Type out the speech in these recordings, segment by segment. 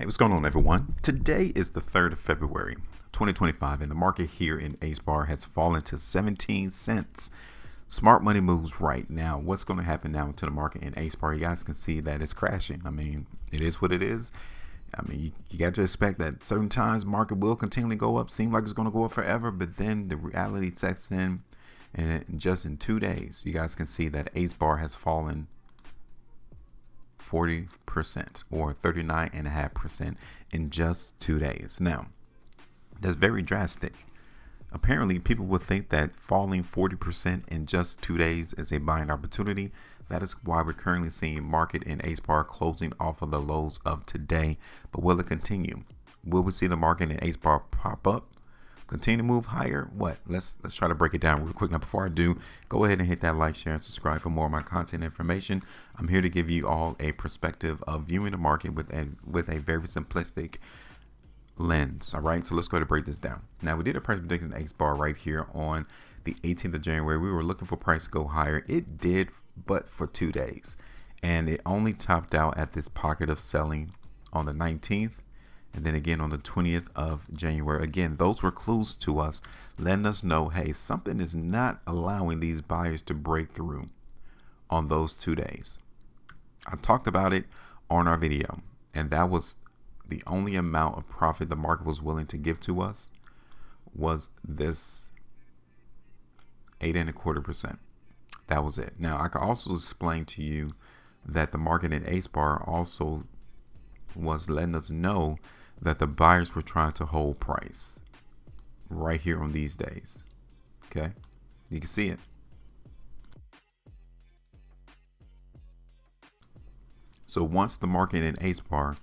Hey, what's going on, everyone? Today is the 3rd of February, 2025, and the market here in HBAR has fallen to 17 cents. Smart money moves right now. What's going to happen now to the market in HBAR? You guys can see that it's crashing. I mean, it is what it is. I mean, you got to expect that certain times market will continually go up. Seem like it's going to go up forever, but then the reality sets in, and just in 2 days, you guys can see that HBAR has fallen 40% or 39.5% in just 2 days. Now, that's very drastic. Apparently, people would think that falling 40% in just 2 days is a buying opportunity. That is why we're currently seeing market in HBAR closing off of the lows of today. But will it continue? Will we see the market in HBAR pop up? Continue to move higher? What? Let's try to break it down real quick. Now, before I do, go ahead and hit that like, share, and subscribe for more of my content information. I'm here to give you all a perspective of viewing the market with a very simplistic lens. All right, so let's go to break this down. Now, we did a price prediction HBAR right here on the 18th of January. We were looking for price to go higher. It did, but for 2 days, and it only topped out at this pocket of selling on the 19th. And then again on the 20th of January. Again, those were clues to us, letting us know, hey, something is not allowing these buyers to break through on those 2 days. I talked about it on our video, and that was the only amount of profit the market was willing to give to us was this 8.25%. That was it. Now, I can also explain to you that the market in HBAR also was letting us know that the buyers were trying to hold price right here on these days. Okay, you can see it. So once the market in HBAR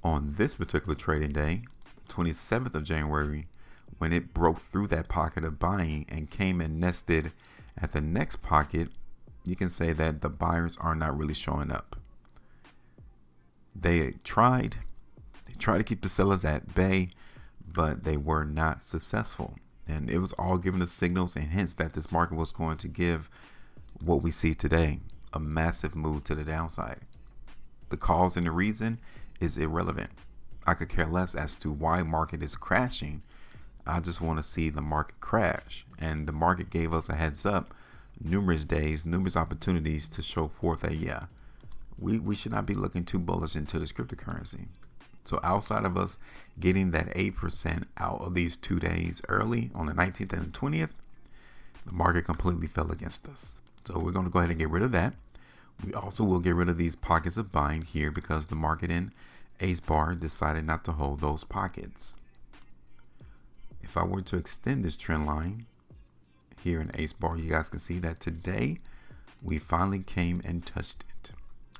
on this particular trading day, 27th of January, when it broke through that pocket of buying and came and nested at the next pocket, you can say that the buyers are not really showing up. They tried to keep the sellers at bay, but they were not successful. And it was all giving the signals and hints that this market was going to give what we see today, a massive move to the downside. The cause and the reason is irrelevant. I could care less as to why market is crashing. I just want to see the market crash. And the market gave us a heads up numerous days, numerous opportunities to show forth that, yeah, we should not be looking too bullish into this cryptocurrency. So outside of us getting that 8% out of these 2 days early on the 19th and the 20th, the market completely fell against us. So we're going to go ahead and get rid of that. We also will get rid of these pockets of buying here because the market in HBAR decided not to hold those pockets. If I were to extend this trend line here in HBAR, you guys can see that today we finally came and touched it.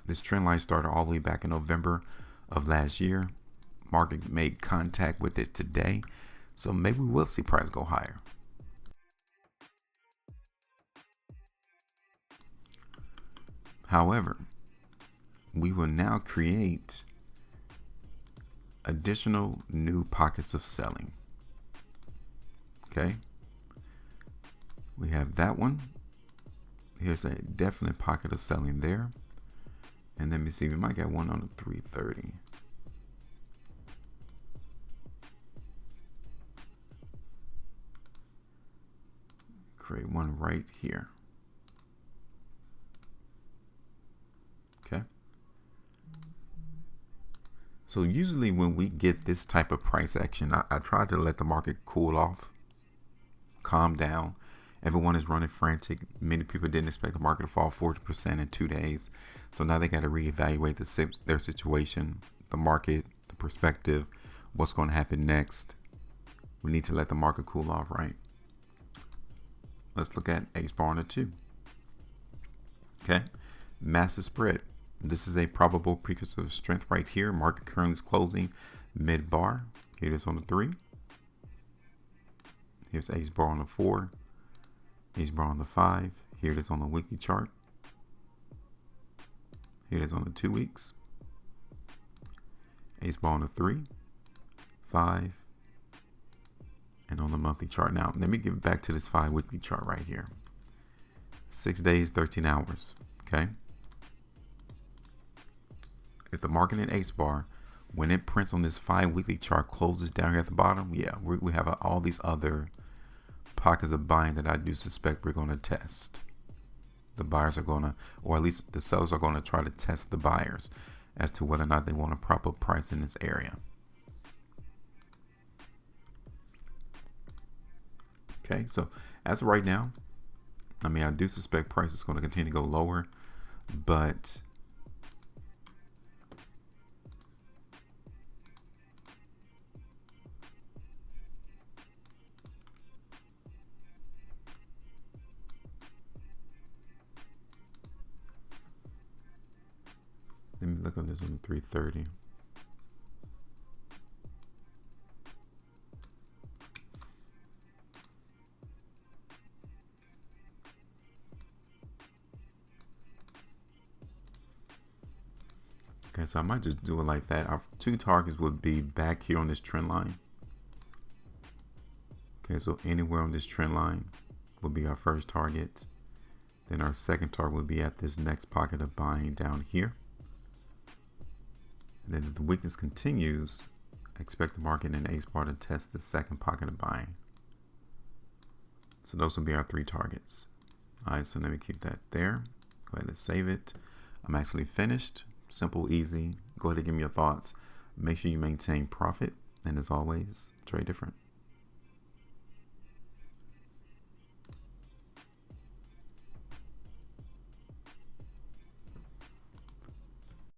This trend line started all the way back in November of last year. Market made contact with it today, so maybe we will see price go higher. However, we will now create additional new pockets of selling. Okay, we have that one. Here's a definite pocket of selling there. And let me see, we might get one on the 330. Create one right here. Okay. So usually when we get this type of price action, I try to let the market cool off, calm down. Everyone is running frantic. Many people didn't expect the market to fall 40% in 2 days. So now they got to reevaluate their situation, the market, the perspective, what's going to happen next. We need to let the market cool off, right? Let's look at HBAR on a 2. Okay, massive spread. This is a probable precursor of strength right here. Market currently is closing mid-bar. Here it is on the 3. Here's HBAR on the 4. HBAR on the 5. Here it is on the weekly chart. Here it is on the 2 weeks. HBAR on the 3, 5, and on the monthly chart. Now, let me give it back to this 5 weekly chart right here. 6 days, 13 hours. Okay. If the market in HBAR when it prints on this 5-weekly chart, closes down here at the bottom, yeah, we have all these other pockets of buying that I do suspect we're going to test. The buyers are going to, or at least the sellers are going to try to test the buyers as to whether or not they want a proper price in this area. Okay, so as of right now, I mean, I do suspect price is going to continue to go lower, but let me look at this on 330. Okay, so I might just do it like that. Our two targets would be back here on this trend line. Okay, so anywhere on this trend line will be our first target. Then our second target would be at this next pocket of buying down here. And then if the weakness continues, expect the market in HBAR to test the second pocket of buying. So those will be our three targets. All right, so let me keep that there. Go ahead and save it. I'm actually finished. Simple, easy. Go ahead and give me your thoughts. Make sure you maintain profit. And as always, trade different.